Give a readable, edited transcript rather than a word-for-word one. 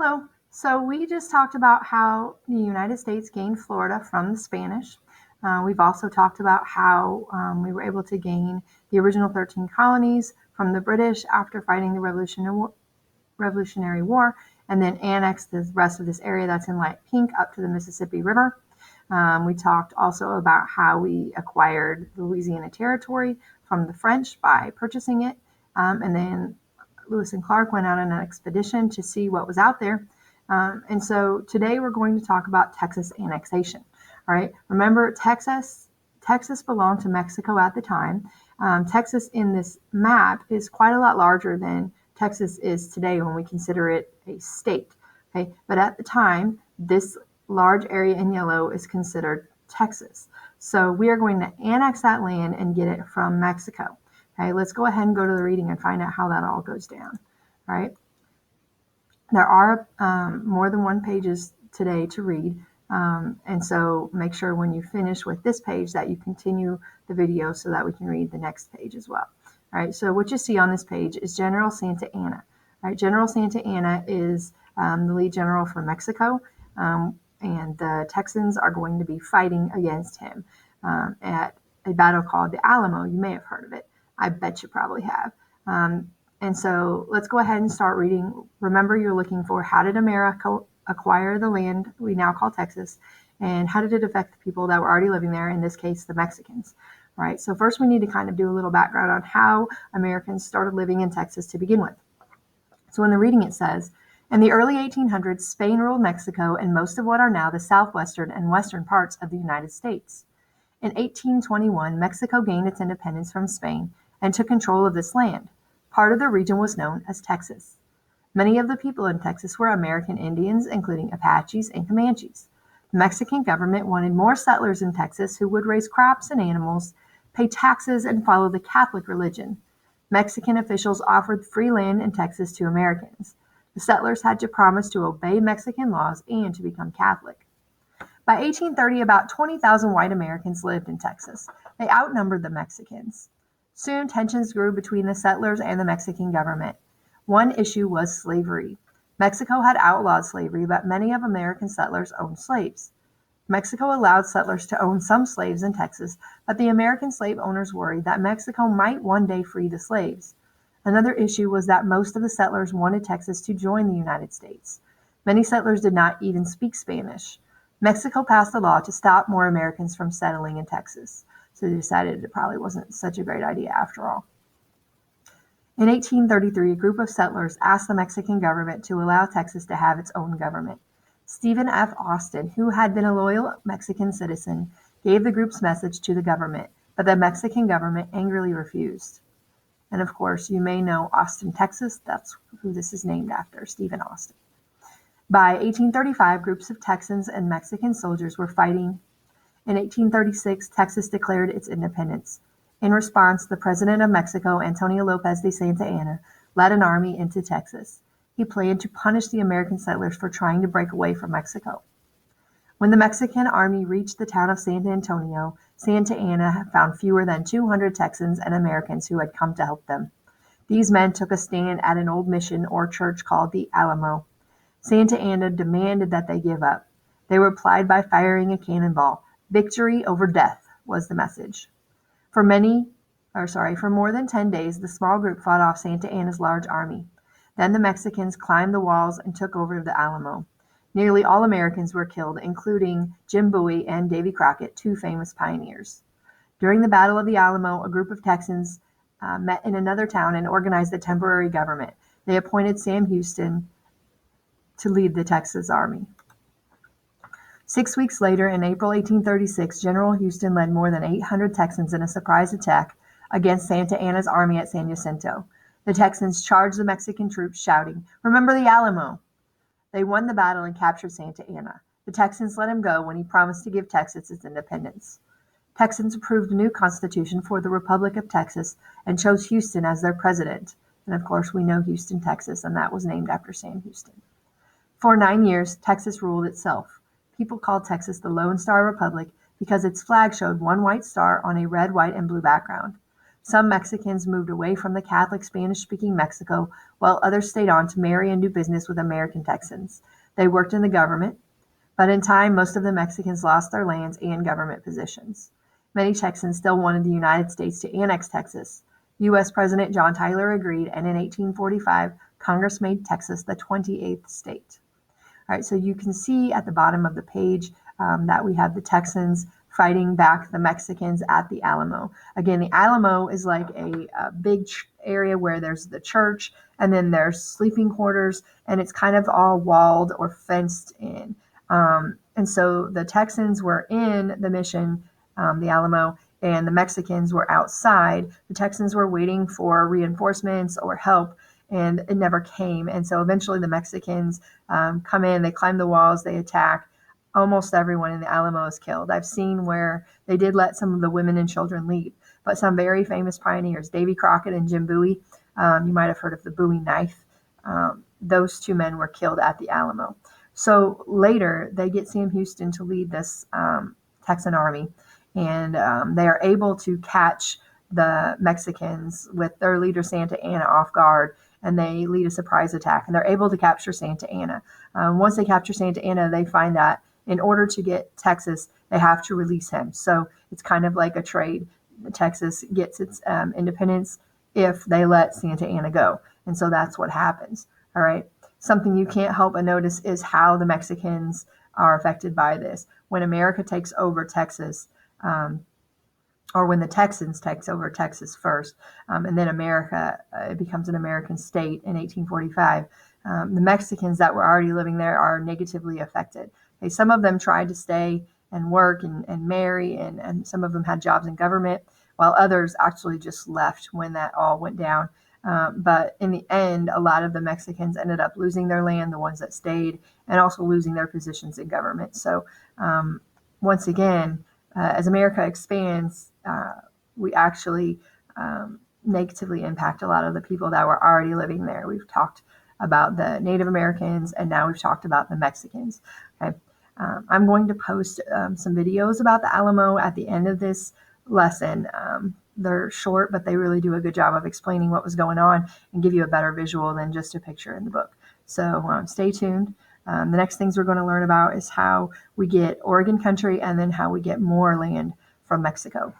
Hello. So we just talked about how the United States gained Florida from the Spanish. We've also talked about how we were able to gain the original 13 colonies from the British after fighting the Revolutionary War, and then annex the rest of this area that's in light pink up to the Mississippi River. We talked also about how we acquired the Louisiana Territory from the French by purchasing it, and then Lewis and Clark went out on an expedition to see what was out there. And so today we're going to talk about Texas annexation. All right, remember Texas belonged to Mexico at the time. Texas in this map is quite a lot larger than Texas is today when we consider it a state. Okay, but at the time, this large area in yellow is considered Texas. So we are going to annex that land and get it from Mexico. Okay, let's go ahead and go to the reading and find out how that all goes down. All right. There are more than one pages today to read. And so make sure when you finish with this page that you continue the video so that we can read the next page as well. All right, so what you see on this page is General Santa Anna. All right, General Santa Anna is the lead general for Mexico, and the Texans are going to be fighting against him at a battle called the Alamo. You may have heard of it. I bet you probably have. And so let's go ahead and start reading. Remember, you're looking for how did America acquire the land we now call Texas, and how did it affect the people that were already living there, in this case, the Mexicans. All right, so first we need to kind of do a little background on how Americans started living in Texas to begin with. So in the reading it says, in the early 1800s, Spain ruled Mexico and most of what are now the southwestern and western parts of the United States. In 1821, Mexico gained its independence from Spain and took control of this land. Part of the region was known as Texas. Many of the people in Texas were American Indians, including Apaches and Comanches. The Mexican government wanted more settlers in Texas who would raise crops and animals, pay taxes, and follow the Catholic religion. Mexican officials offered free land in Texas to Americans. The settlers had to promise to obey Mexican laws and to become Catholic. By 1830, about 20,000 white Americans lived in Texas. They outnumbered the Mexicans. Soon, tensions grew between the settlers and the Mexican government. One issue was slavery. Mexico had outlawed slavery, but many of American settlers owned slaves. Mexico allowed settlers to own some slaves in Texas, but the American slave owners worried that Mexico might one day free the slaves. Another issue was that most of the settlers wanted Texas to join the United States. Many settlers did not even speak Spanish. Mexico passed a law to stop more Americans from settling in Texas. So they decided it probably wasn't such a great idea after all. In 1833, a group of settlers asked the Mexican government to allow Texas to have its own government. Stephen F. Austin, who had been a loyal Mexican citizen, gave the group's message to the government, but the Mexican government angrily refused. And of course, you may know Austin, Texas. That's who this is named after, Stephen Austin. By 1835, groups of Texans and Mexican soldiers were fighting. In 1836, Texas declared its independence. In response, the president of Mexico, Antonio Lopez de Santa Anna, led an army into Texas. He planned to punish the American settlers for trying to break away from Mexico. When the Mexican army reached the town of San Antonio, Santa Anna found fewer than 200 Texans and Americans who had come to help them. These men took a stand at an old mission or church called the Alamo. Santa Anna demanded that they give up. They replied by firing a cannonball. Victory over death was the message. For more than 10 days, the small group fought off Santa Anna's large army. Then the Mexicans climbed the walls and took over the Alamo. Nearly all Americans were killed, including Jim Bowie and Davy Crockett, two famous pioneers. During the Battle of the Alamo, a group of Texans met in another town and organized a temporary government. They appointed Sam Houston to lead the Texas Army. 6 weeks later, in April 1836, General Houston led more than 800 Texans in a surprise attack against Santa Anna's army at San Jacinto. The Texans charged the Mexican troops, shouting, "Remember the Alamo!" They won the battle and captured Santa Anna. The Texans let him go when he promised to give Texas its independence. Texans approved a new constitution for the Republic of Texas and chose Houston as their president. And of course, we know Houston, Texas, and that was named after Sam Houston. For 9 years, Texas ruled itself. People called Texas the Lone Star Republic because its flag showed one white star on a red, white, and blue background. Some Mexicans moved away from the Catholic Spanish-speaking Mexico, while others stayed on to marry and do business with American Texans. They worked in the government, but in time, most of the Mexicans lost their lands and government positions. Many Texans still wanted the United States to annex Texas. U.S. President John Tyler agreed, and in 1845, Congress made Texas the 28th state. All right, so you can see at the bottom of the page that we have the Texans fighting back the Mexicans at the Alamo. Again, the Alamo is like a big area where there's the church and then there's sleeping quarters, and it's kind of all walled or fenced in. And so the Texans were in the mission, the Alamo, and the Mexicans were outside. The Texans were waiting for reinforcements or help, and it never came. And so eventually the Mexicans come in, they climb the walls, they attack. Almost everyone in the Alamo is killed. I've seen where they did let some of the women and children leave, but some very famous pioneers, Davy Crockett and Jim Bowie, you might have heard of the Bowie knife. Those two men were killed at the Alamo. So later, they get Sam Houston to lead this Texan army, and they are able to catch the Mexicans with their leader Santa Anna off guard, and they lead a surprise attack, and they're able to capture Santa Anna. Once they capture Santa Anna, they find that in order to get Texas, they have to release him. So it's kind of like a trade. Texas gets its independence if they let Santa Anna go, and so that's what happens. All right. Something you can't help but notice is how the Mexicans are affected by this. When America takes over Texas, or when the Texans takes over Texas first, and then America it becomes an American state in 1845, the Mexicans that were already living there are negatively affected. Okay, some of them tried to stay and work and marry, and some of them had jobs in government, while others actually just left when that all went down. But in the end, a lot of the Mexicans ended up losing their land, the ones that stayed, and also losing their positions in government. So once again, as America expands, we actually negatively impact a lot of the people that were already living there. We've talked about the Native Americans, and now we've talked about the Mexicans. Okay. I'm going to post some videos about the Alamo at the end of this lesson. They're short, but they really do a good job of explaining what was going on and give you a better visual than just a picture in the book. So stay tuned. The next things we're going to learn about is how we get Oregon country and then how we get more land from Mexico.